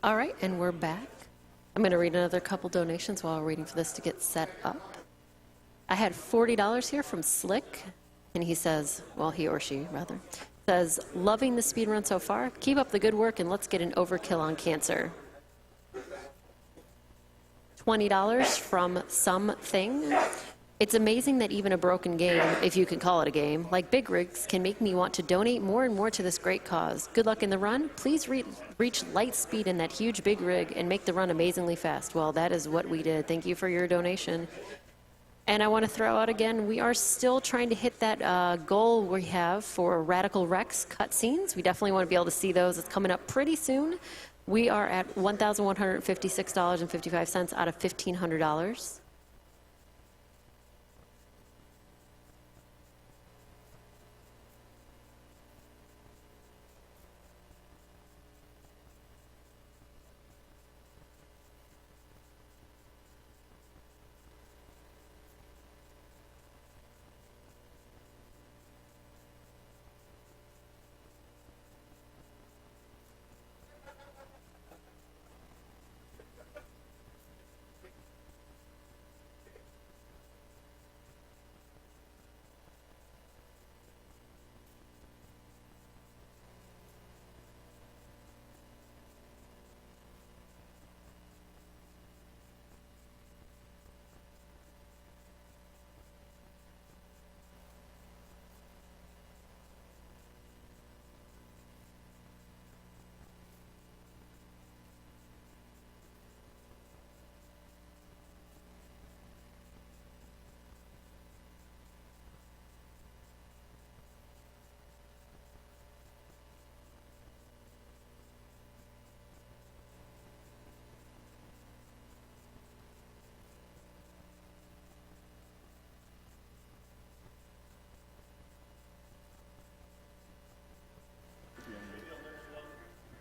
All right, and we're back. I'm going to read another couple donations while we're waiting for this to get set up. I had $40 here from Slick, and he says, well, he or she, rather, says, loving the speedrun so far. Keep up the good work, and let's get an overkill on cancer. $20 from Something. It's amazing that even a broken game, if you can call it a game, like Big Rigs, can make me want to donate more and more to this great cause. Good luck in the run. Please reach light speed in that huge big rig and make the run amazingly fast. Well, that is what we did. Thank you for your donation. And I want to throw out again, we are still trying to hit that goal we have for Radical Rex cutscenes. We definitely want to be able to see those. It's coming up pretty soon. We are at $1,156.55 out of $1,500.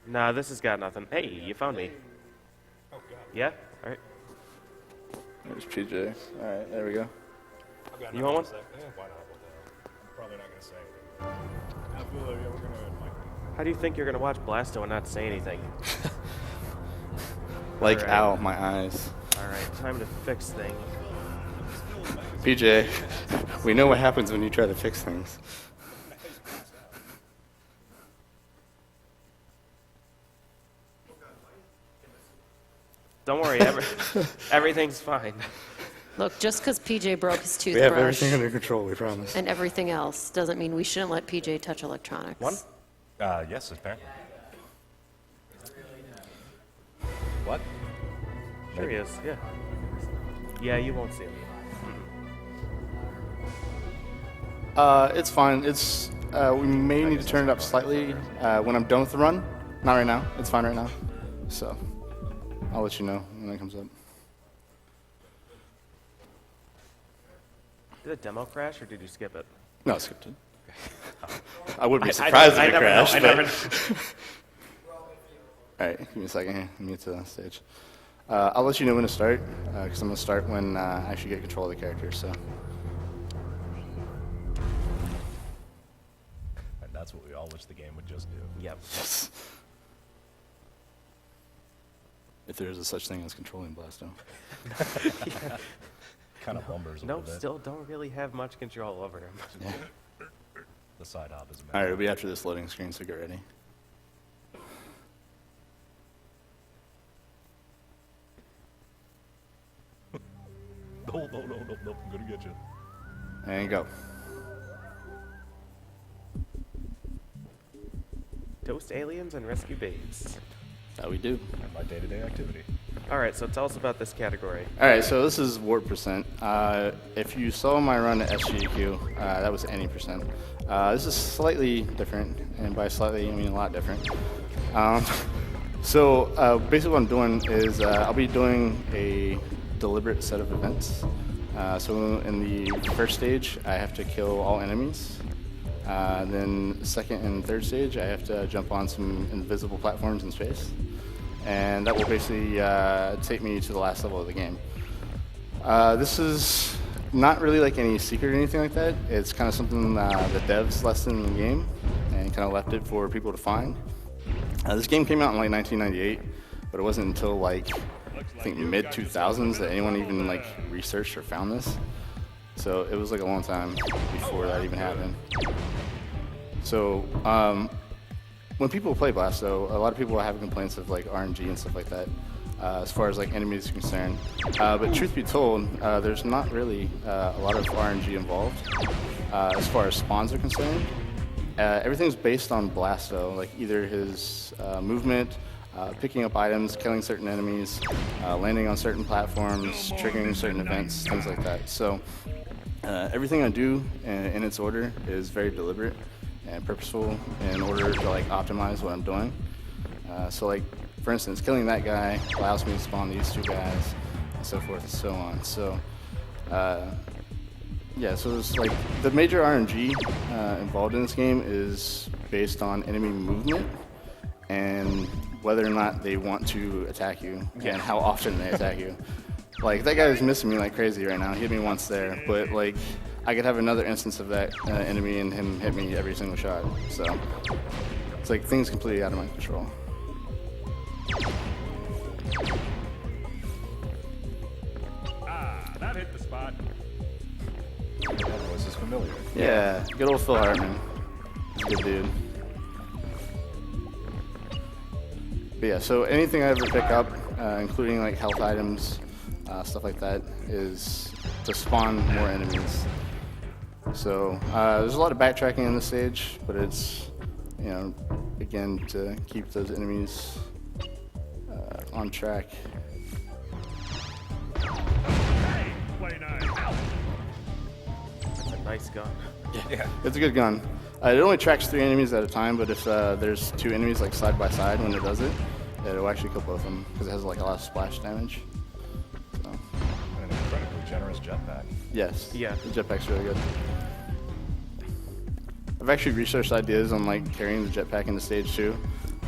Nah, this has got nothing. Hey, you found me. Oh, God. Yeah? All right. There's PJ. All right, there we go. You want one? Why not? I'm probably not going to say anything. I feel like we're going to, How do you think you're going to watch Blasto and not say anything? Like, right. ow, my eyes. All right, time to fix things. PJ, we know what happens when you try to fix things. Don't worry, everything's fine. Look, just because PJ broke his toothbrush We have everything under control, we promise. and everything else doesn't mean we shouldn't let PJ touch electronics. One? yes, apparently. What? Sure he is, yeah. Yeah, you won't see him. It's fine. It's we may need to turn it up slightly when I'm done with the run. Not right now. It's fine right now. So I'll let you know when it comes up. Did the demo crash or did you skip it? No, I skipped it. I would be surprised if it crashed. I never know. All right, give me a second here. Let me get to the stage. I'll let you know when to start, because I'm going to start when I actually get control of the character. So. And that's what we all wish the game would just do. Yep. Yes. If there is a such thing as controlling Blasto. Kind of bumbers a Nope, little bit. still don't really have much control over him. Yeah. The side hop is All right, it'll be after this loading screen, so get ready. No, I'm gonna get you. And go. Toast aliens and rescue babes. That we do. And my day-to-day activity. All right, so tell us about this category. All right, so this is warp percent. If you saw my run at SGQ, that was any percent. This is slightly different, and by slightly, I mean a lot different. So basically what I'm doing is I'll be doing a deliberate set of events. So in the first stage, I have to kill all enemies. Then second and third stage, I have to jump on some invisible platforms in space. And that will basically take me to the last level of the game. This is not really like any secret or anything like that. It's kind of something the devs left in the game and kind of left it for people to find. This game came out in like 1998. but it wasn't until like I think mid 2000s that anyone even like researched or found this. So it was like a long time before that even happened. So when people play Blasto, a lot of people have complaints of like RNG and stuff like that, as far as like enemies are concerned. But truth be told, there's not really a lot of RNG involved as far as spawns are concerned. Everything's based on Blasto, like either his movement, picking up items, killing certain enemies, landing on certain platforms, triggering certain events, things like that. So everything I do in its order is very deliberate and purposeful in order to like optimize what I'm doing. So like, for instance, killing that guy allows me to spawn these two guys, and so forth and so on. So yeah, so it's like the major RNG involved in this game is based on enemy movement and whether or not they want to attack you and how often they attack you. Like that guy is missing me like crazy right now. He hit me once there, but like I could have another instance of that enemy and him hit me every single shot. So it's like things completely out of my control. Ah, that hit the spot. That voice is familiar. Yeah, good old Phil Hartman. He's a good dude. But yeah, so anything I ever pick up, including like health items, stuff like that, is to spawn more enemies. So there's a lot of backtracking in this stage, but it's, you know, again, to keep those enemies on track. Hey, play nice. That's a nice gun. Yeah. It's a good gun. It only tracks 3 enemies at a time, but if there's 2 enemies like side by side when it does it, it'll actually kill both of them because it has like a lot of splash damage. So. And an incredibly generous jetpack. Yes. Yeah. The jetpack's really good. I've actually researched ideas on like carrying the jetpack into stage 2.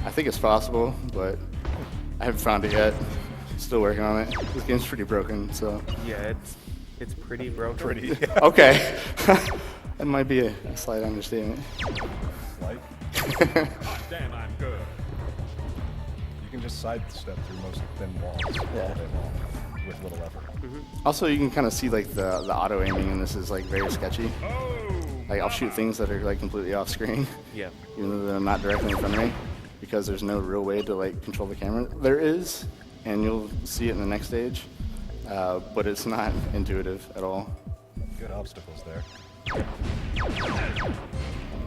I think it's possible, but I haven't found it yet. Still working on it. This game's pretty broken, so. Yeah, it's pretty broken. Pretty. Okay. That might be a slight understatement. Like, Hot damn, I'm good. you can just sidestep through most thin walls all Yeah. day long with little effort. Also, you can kind of see like the auto aiming in this is like very sketchy. Oh, Like I'll shoot things that are like completely off screen, Yeah. even though they're not directly in front of me, because there's no real way to like control the camera. There is, and you'll see it in the next stage, but it's not intuitive at all. Good obstacles there.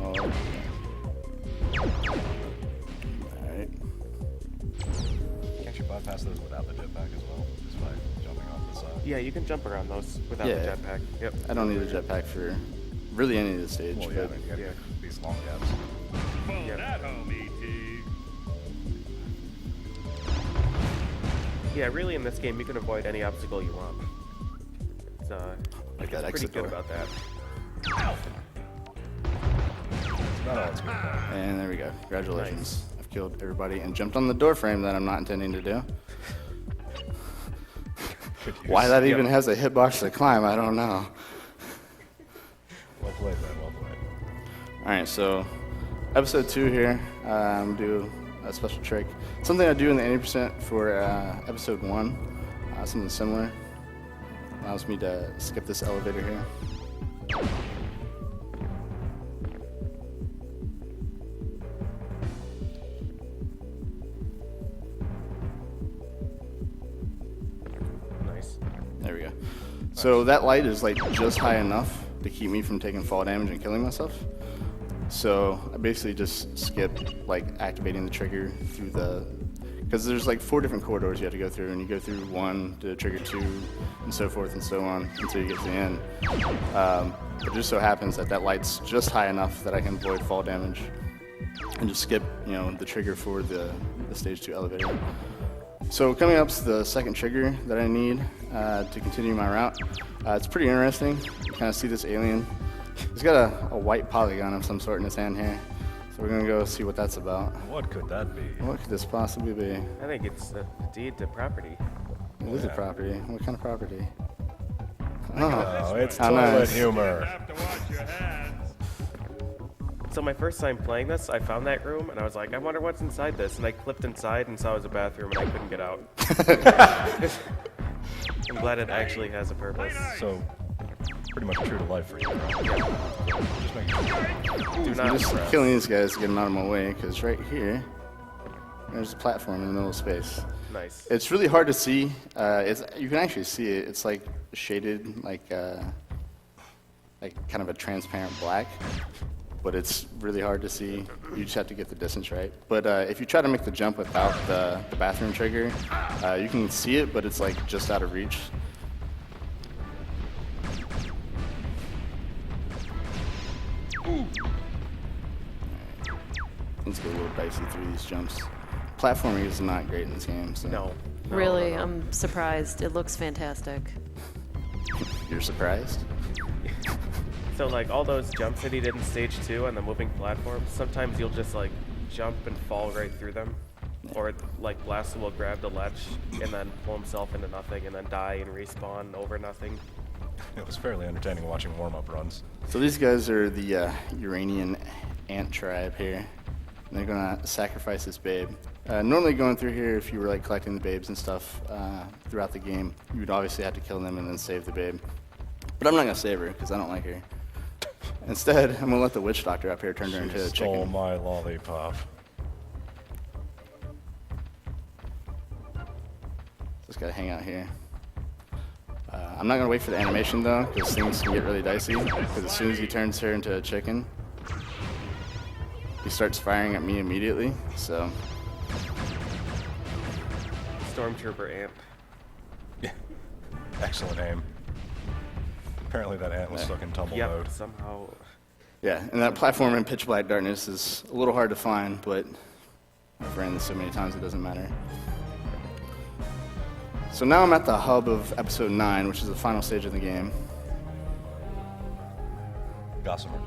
Oh. Alright. Can't you bypass those without the jetpack as well? Just by jumping off the side? Yeah, you can jump around those without Yeah. the jetpack. Yep. I don't need a jetpack for really any of the stage, Well, yeah, but you gotta Yeah. get these long gaps. pull Yeah. that home, E.T. Yeah, really in this game you can avoid any obstacle you want. It's like that pretty exit good door. about that. Not all it's good about. And there we go. Congratulations. I've killed everybody and jumped on the door frame that I'm not intending to do. Good use. Why that even has a hitbox to climb, I don't know. Well played, man. Well played. Alright, so episode 2 here, do a special trick. Something I do in the 80% for episode 1, something similar. Allows me to skip this elevator here. Nice. There we go. So that light is like just high enough to keep me from taking fall damage and killing myself. So I basically just skip like activating the trigger through the, because there's like 4 different corridors you have to go through, and you go through 1 to trigger 2, and so forth and so on until you get to the end. It just so happens that that light's just high enough that I can avoid fall damage and just skip, you know, the trigger for the stage 2 elevator. So coming up is the second trigger that I need to continue my route. It's pretty interesting. You kind of see this alien. He's got a white polygon of some sort in his hand here. So we're gonna go see what that's about. What could that be? What could this possibly be? I think it's a deed to property. It is a property. What kind of property? Oh, it's How toilet nice. humor. Have to wash your hands. So my first time playing this, I found that room, and I was like, I wonder what's inside this. And I clipped inside and saw it was a bathroom, and I couldn't get out. I'm glad it actually has a purpose. So, pretty much true to life for you. Right? Just making sure. Do not I'm just press. killing these guys to get them out of my way, because right here, there's a platform in the middle of space. Nice. It's really hard to see. You can actually see it. It's like shaded, like kind of a transparent black, but it's really hard to see. You just have to get the distance right. But if you try to make the jump without the bathroom trigger, you can see it, but it's like just out of reach. Let's get a little dicey through these jumps. Platforming is not great in this game, so. No. No, Really, no, no. I'm surprised. It looks fantastic. You're surprised? So like all those jumps that he did in stage 2 on the moving platforms, sometimes you'll just like jump and fall right through them. Or like Blasto will grab the ledge and then pull himself into nothing and then die and respawn over nothing. It was fairly entertaining watching warm-up runs. So these guys are the Uranian ant tribe here. And they're gonna sacrifice this babe. Normally going through here, if you were like collecting the babes and stuff throughout the game, you would obviously have to kill them and then save the babe. But I'm not gonna save her because I don't like her. Instead, I'm gonna let the witch doctor up here turn her into a Stole chicken. my lollipop. Just gotta hang out here. I'm not gonna wait for the animation though, because things can get really dicey. Because as soon as he turns her into a chicken, he starts firing at me immediately. So Stormtrooper ant. Yeah. Excellent aim. Apparently that ant was stuck in tumble mode. Yep, somehow. yeah, and that platform in pitch black darkness is a little hard to find, but I've ran this so many times it doesn't matter. So now I'm at the hub of episode 9, which is the final stage of the game. Gossamer.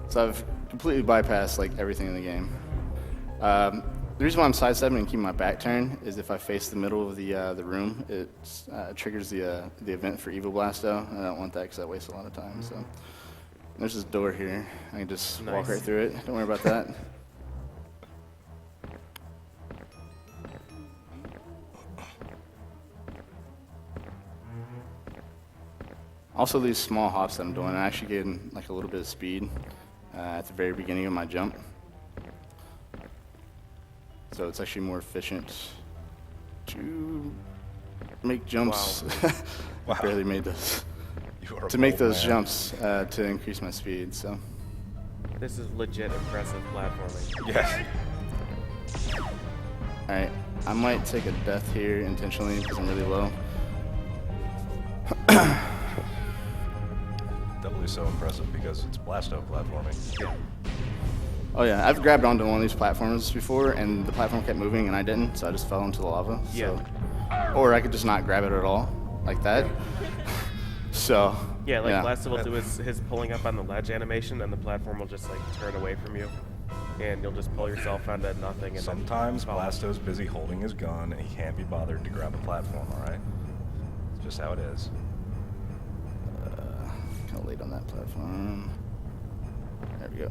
So I've completely bypassed like everything in the game. The reason why I'm sidestepping and keeping my back turned is if I face the middle of the room, it triggers the event for Evil Blasto, and I don't want that because that wastes a lot of time. So there's this door here. I can just walk Nice. right through it. Don't worry about that. Also, these small hops that I'm doing, I'm actually getting like a little bit of speed at the very beginning of my jump. So it's actually more efficient to make jumps. Wow. Barely made those. You are a To make bold those man. jumps to increase my speed. So This is legit impressive platforming. Yes. all right, I might take a death here intentionally because I'm really low. Doubly so impressive because it's Blasto platforming. Yeah. Oh yeah, I've grabbed onto one of these platforms before, and the platform kept moving, and I didn't, so I just fell into the lava. Yeah. So, or I could just not grab it at all, like that. So. Yeah, like Blasto will do his pulling up on the ledge animation, and the platform will just like turn away from you, and you'll just pull yourself onto nothing. And Sometimes then fall. Blasto's busy holding his gun and he can't be bothered to grab a platform, alright? It's just how it is. Kind of late on that platform. There we go.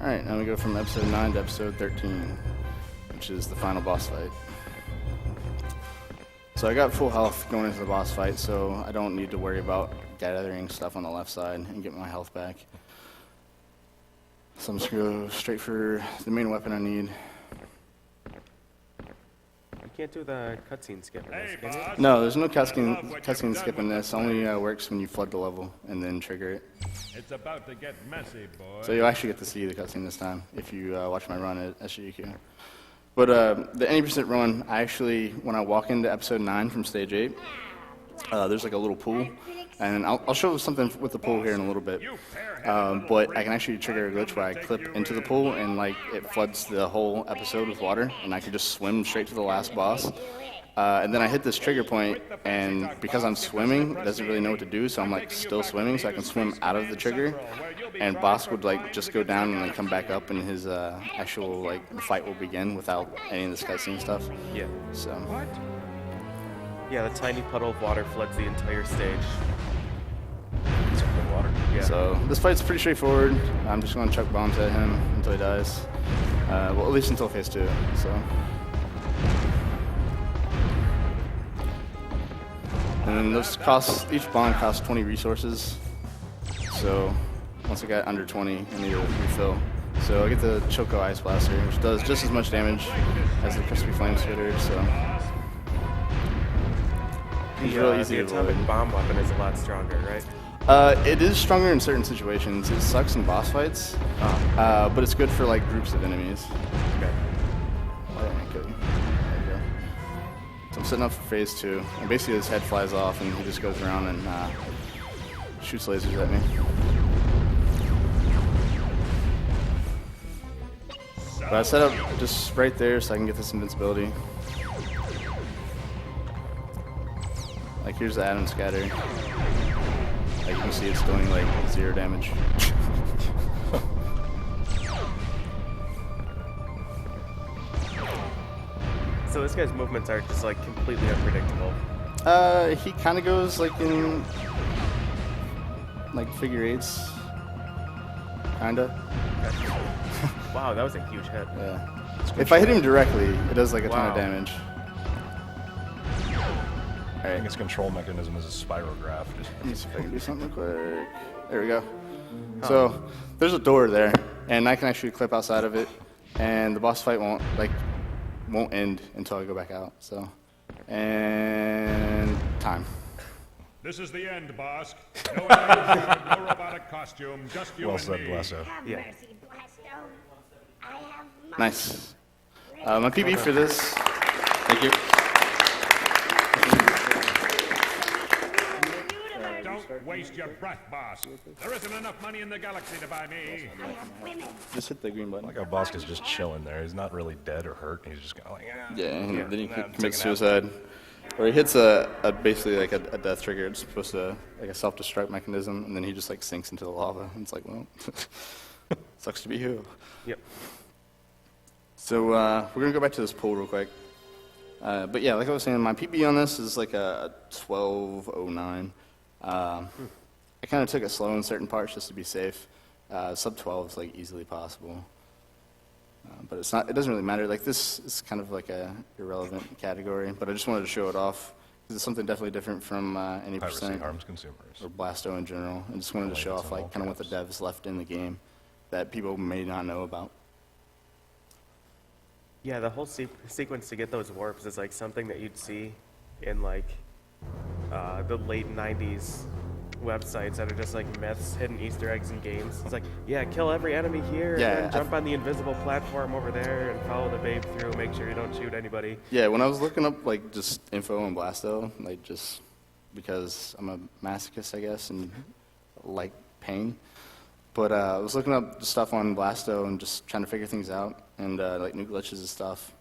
Alright, now we go from episode 9 to episode 13, which is the final boss fight. So I got full health going into the boss fight, so I don't need to worry about gathering stuff on the left side and get my health back. So I'm just gonna go straight for the main weapon I need. You can't do the cutscene skip in this, can you? No, there's no cutscene skip in this. Only works when you flood the level and then trigger it. It's about to get messy, boy. So you'll actually get to see the cutscene this time if you watch my run at SGQ. But the any percent run, I actually, when I walk into episode 9 from stage 8, there's like a little pool. And I'll show something with the pool here in a little bit. But I can actually trigger a glitch where I clip into the pool and like it floods the whole episode with water, and I can just swim straight to the last boss. And then I hit this trigger point, and because I'm swimming, it doesn't really know what to do, so I'm like still swimming, so I can swim out of the trigger. And boss would like just go down and then come back up, and his actual like fight will begin without any of this cutscene stuff. Yeah. So. Yeah, the tiny puddle of water floods the entire stage. It's in the water. Yeah. So this fight's pretty straightforward. I'm just going to chuck bombs at him until he dies. Well, at least until phase 2. So. And those costs, each bomb costs 20 resources. So once I got under 20, I need to refill. So I get the Choco Ice Blaster, which does just as much damage as the Crispy Flame Spitter. So it's real easy the to atomic avoid. bomb weapon is a lot stronger, right? It is stronger in certain situations. It sucks in boss fights, but it's good for like groups of enemies. Okay. Why didn't I kill you? There you go. So I'm setting up for phase 2, and basically his head flies off, and he just goes around and shoots lasers at me. But I set up just right there so I can get this invincibility. Like here's the atom scatter. Like you can see it's doing like 0 damage. So this guy's movements are just like completely unpredictable. He kind of goes like in like figure 8s. Kinda. Wow, that was a huge hit. Yeah. If I hit him directly, it does like a ton of Wow. damage. I think its control mechanism is a spirograph. Let me see if I can do something real quick. There we go. So there's a door there, and I can actually clip outside of it, and the boss fight won't end until I go back out. So, and time. This is the end, boss. No animation, no robotic costume, just you Well and said, me. Blasto. Have Yeah. mercy, Blasto. I have money. Nice. My PB for this. Thank you. Don't waste your breath, boss. There isn't enough money in the galaxy to buy me. I have women. Just hit the green button. Like how Bosca's just chilling there. He's not really dead or hurt. He's just kind of like, Yeah, and then he nah, take commits a nap. suicide. Or he hits basically like a death trigger. It's supposed to like a self-destruct mechanism, and then he just like sinks into the lava. And it's like, well, sucks to be you. Yep. So we're gonna go back to this pool real quick. But yeah, like I was saying, my PB on this is like a 1209. I kind of took it slow in certain parts just to be safe. Sub 12 is like easily possible. But it's not. It doesn't really matter. Like this is kind of like a irrelevant category, but I just wanted to show it off because it's something definitely different from any Piracy percent harms consumers. or Blasto in general. I just wanted to show off like kind of what the devs left in the game that people may not know about. Yeah, the whole sequence to get those warps is like something that you'd see in like the late 90s websites that are just like myths, hidden Easter eggs in games. It's like, yeah, kill every enemy here, Yeah, and then jump on the invisible platform over there and follow the babe through, make sure you don't shoot anybody. Yeah, when I was looking up like just info on Blasto, like just because I'm a masochist, I guess, and like pain. But I was looking up stuff on Blasto and just trying to figure things out, and like new glitches and stuff,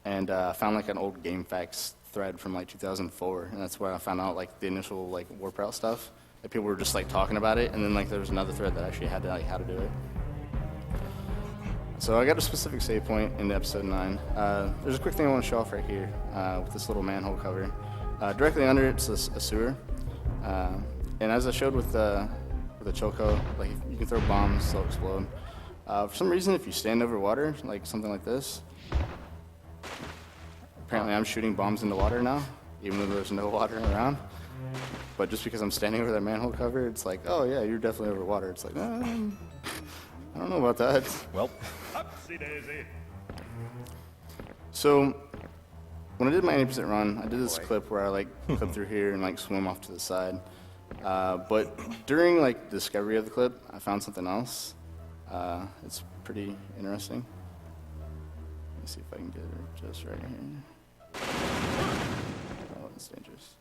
and I found like an old GameFAQs thread from like 2004, and that's where I found out like the initial like warp route stuff. Like people were just like talking about it, and then like there was another thread that actually had to like how to do it. So I got a specific save point in episode 9. There's a quick thing I want to show off right here with this little manhole cover. Directly under it's a sewer, and as I showed with the Choco, like you can throw bombs, they'll explode. For some reason, if you stand over water, like something like this, apparently I'm shooting bombs into water now, even though there's no water around. But just because I'm standing over that manhole cover, it's like, oh yeah, you're definitely over water. It's like, I don't know about that. Well, Upsy daisy. So when I did my 80% run, I did this clip where I like clip through here and like swim off to the side. But during like discovery of the clip, I found something else. It's pretty interesting. Let me see if I can get it just right here. Oh, it's dangerous.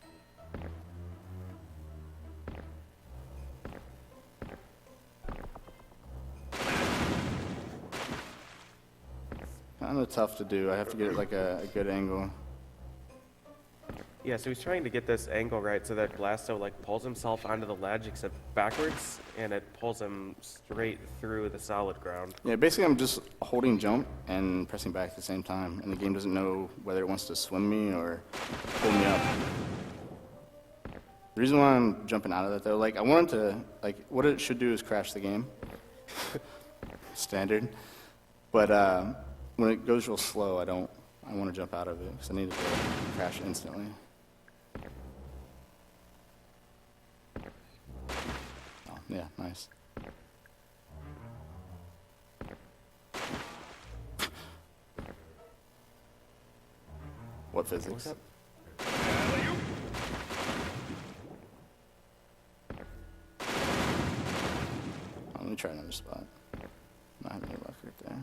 Kind of tough to do. I have to get it like a good angle. Yeah, so he's trying to get this angle right so that Blasto like pulls himself onto the ledge except backwards, and it pulls him straight through the solid ground. Yeah, basically I'm just holding jump and pressing back at the same time, and the game doesn't know whether it wants to swim me or pull me up. The reason why I'm jumping out of that though, like I wanted to, like what it should do is crash the game. Standard. But when it goes real slow, I want to jump out of it because I need it to crash instantly. Oh, yeah, nice. What physics? up? Let me try another spot. Not having any luck right there.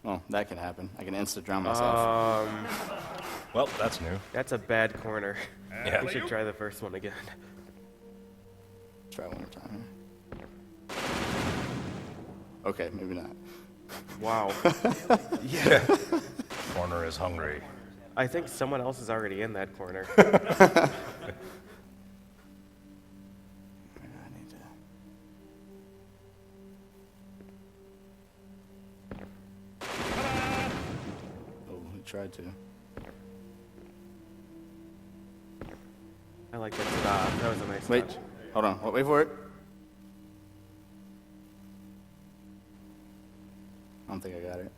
Oh, that can happen. I can insta-drown myself. Well, that's new. That's a bad corner. Yeah. We should try the first one again. Try one more time. Okay, maybe not. Wow. Yeah. Corner is hungry. I think someone else is already in that corner. I need to... Oh, he tried to. I like that. Ta-da. That was a nice Wait, touch. hold on. Wait for it. I don't think I got it.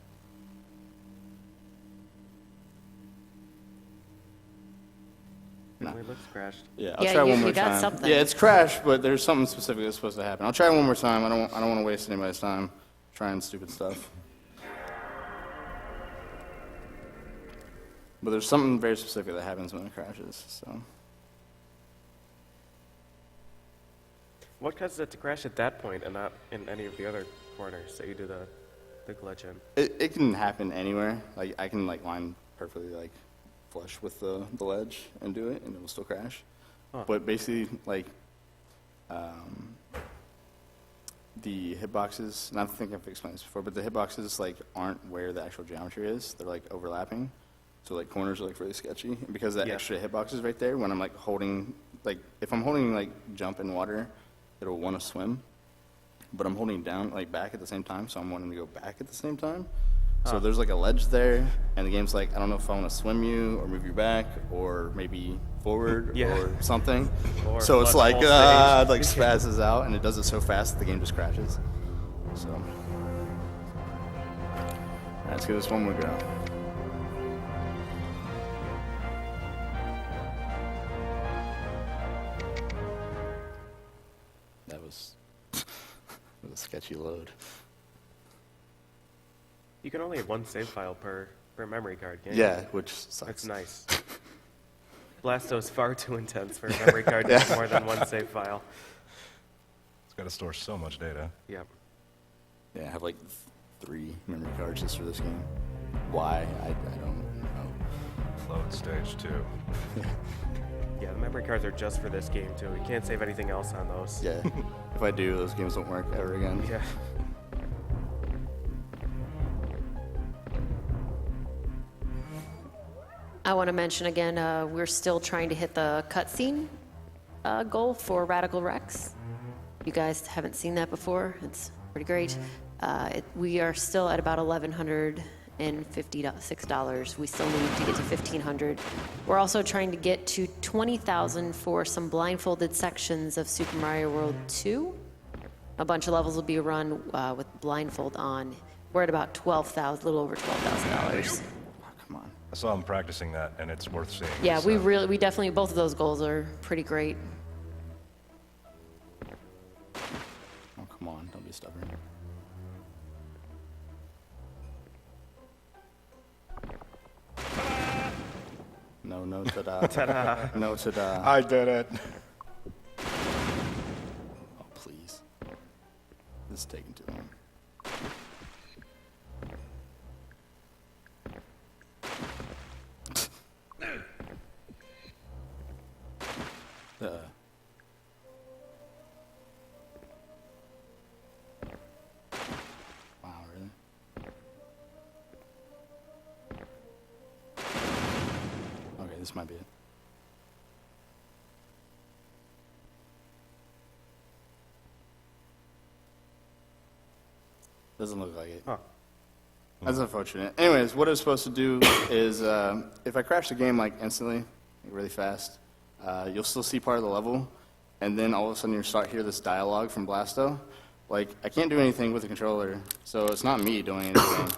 No. It looks crashed. Yeah, I'll Yeah, try you- one more you got time. something. Yeah, it's crashed, but there's something specific that's supposed to happen. I'll try one more time. I don't want to waste anybody's time trying stupid stuff. But there's something very specific that happens when it crashes. So What causes it to crash at that point and not in any of the other corners that you do the glitch in? it can happen anywhere. Like I can like line perfectly like flush with the ledge and do it, and it will still crash. Huh. But basically, like the hitboxes, and I think I've explained this before, but the hitboxes like aren't where the actual geometry is. They're like overlapping. So like corners are like really sketchy. And because that Yeah. extra hitbox is right there, when I'm like holding, like if I'm holding like jump in water, it'll want to swim. But I'm holding down like back at the same time, so I'm wanting to go back at the same time. So there's like a ledge there, and the game's like, I don't know if I want to swim you or move you back or maybe forward Yeah. or something. Or So it's flush like, the whole stage. like spazzes out, and it does it so fast that the game just crashes. So, all right, let's give this one more go. That was a sketchy load. You can only have one save file per memory card, can't you? Yeah, which sucks. That's nice. Blasto is far too intense for a memory card to have more than one save file. It's got to store so much data. Yep. Yeah, I have like 3 memory cards just for this game. Why? I don't know. Load stage 2. Yeah, the memory cards are just for this game, too. You can't save anything else on those. Yeah, if I do, those games don't work ever again. Yeah. I want to mention again, we're still trying to hit the cutscene goal for Radical Rex. You guys haven't seen that before. It's pretty great. We are still at about $1,156. We still need to get to $1,500. We're also trying to get to 20,000 for some blindfolded sections of Super Mario World 2. A bunch of levels will be run with blindfold on. We're at about 12,000, a little over $12,000. Oh, come on. I saw him practicing that, and it's worth seeing. Yeah, so. we definitely, both of those goals are pretty great. Oh, come on. Don't be stubborn. No, no, ta-da. Ta-da. No, ta-da. I did it. Oh, please. This is taking too long. Wow, really? Okay, this might be it. Doesn't look like it. Huh. That's unfortunate. Anyways, what it's supposed to do is if I crash the game like instantly, like, really fast, you'll still see part of the level, and then all of a sudden you start hear this dialogue from Blasto. Like, I can't do anything with the controller, so it's not me doing anything,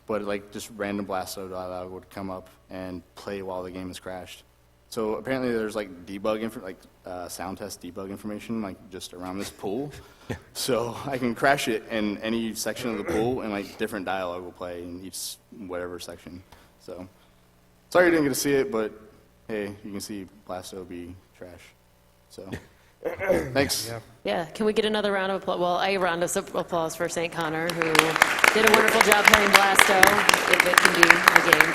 but like just random Blasto dialogue would come up and play while the game is crashed. So apparently there's like sound test debug information like just around this pool. So I can crash it in any section of the pool, and like different dialogue will play in each whatever section. So sorry you didn't get to see it, but hey, you can see Blasto be trash. So thanks. Yeah, can we get another round of applause? Well, a round of applause for St. Connor, who did a wonderful job playing Blasto, if it can be a game.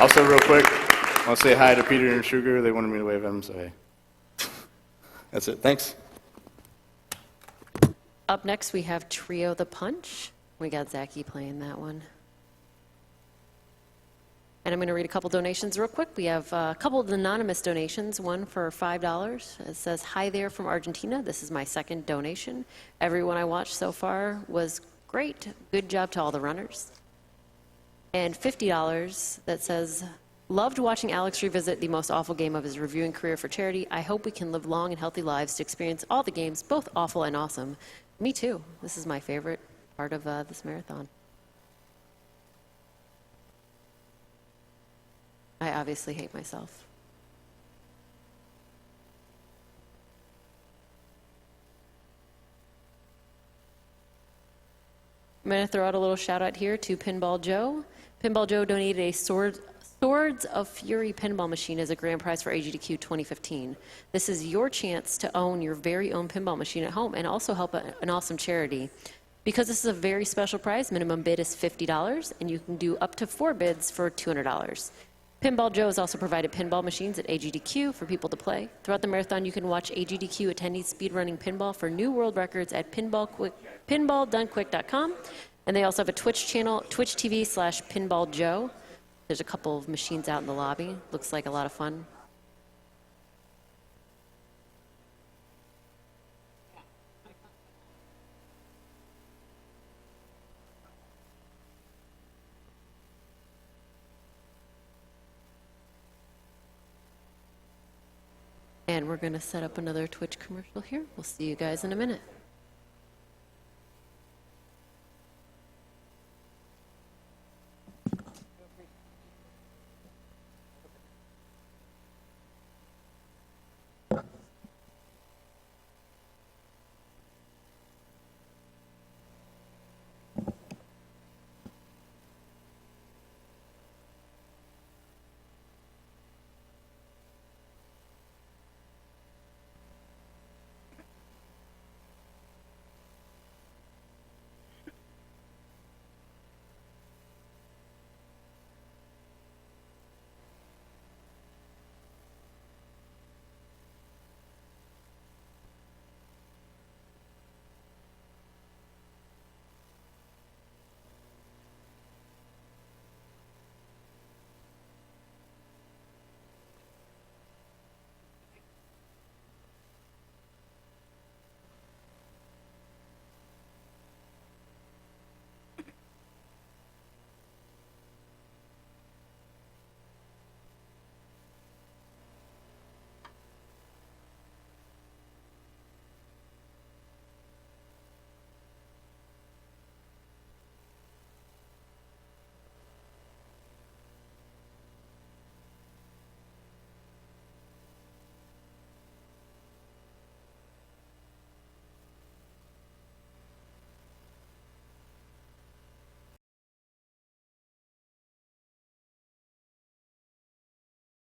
Also, real quick, I want to say hi to Peter and Sugar. They wanted me to wave at them, so hey. That's it. Thanks. Up next, we have Trio the Punch. We got Zachy playing that one. And I'm going to read a couple donations real quick. We have a couple of anonymous donations, one for $5. It says, "Hi there from Argentina. This is my second donation. Everyone I watched so far was great. Good job to all the runners." And $50 that says, "Loved watching Alex revisit the most awful game of his reviewing career for charity. I hope we can live long and healthy lives to experience all the games, both awful and awesome." Me too. This is my favorite part of this marathon. I obviously hate myself. I'm going to throw out a little shout out here to Pinball Joe. Pinball Joe donated a Swords of Fury pinball machine as a grand prize for AGDQ 2015. This is your chance to own your very own pinball machine at home and also help an awesome charity. Because this is a very special prize, minimum bid is $50, and you can do up to 4 bids for $200. Pinball Joe has also provided pinball machines at AGDQ for people to play. Throughout the marathon, you can watch AGDQ attendees speedrunning pinball for new world records at pinballdonequick.com. And they also have a Twitch channel, Twitch TV/Pinball Joe. There's a couple of machines out in the lobby. Looks like a lot of fun. And we're going to set up another Twitch commercial here. We'll see you guys in a minute.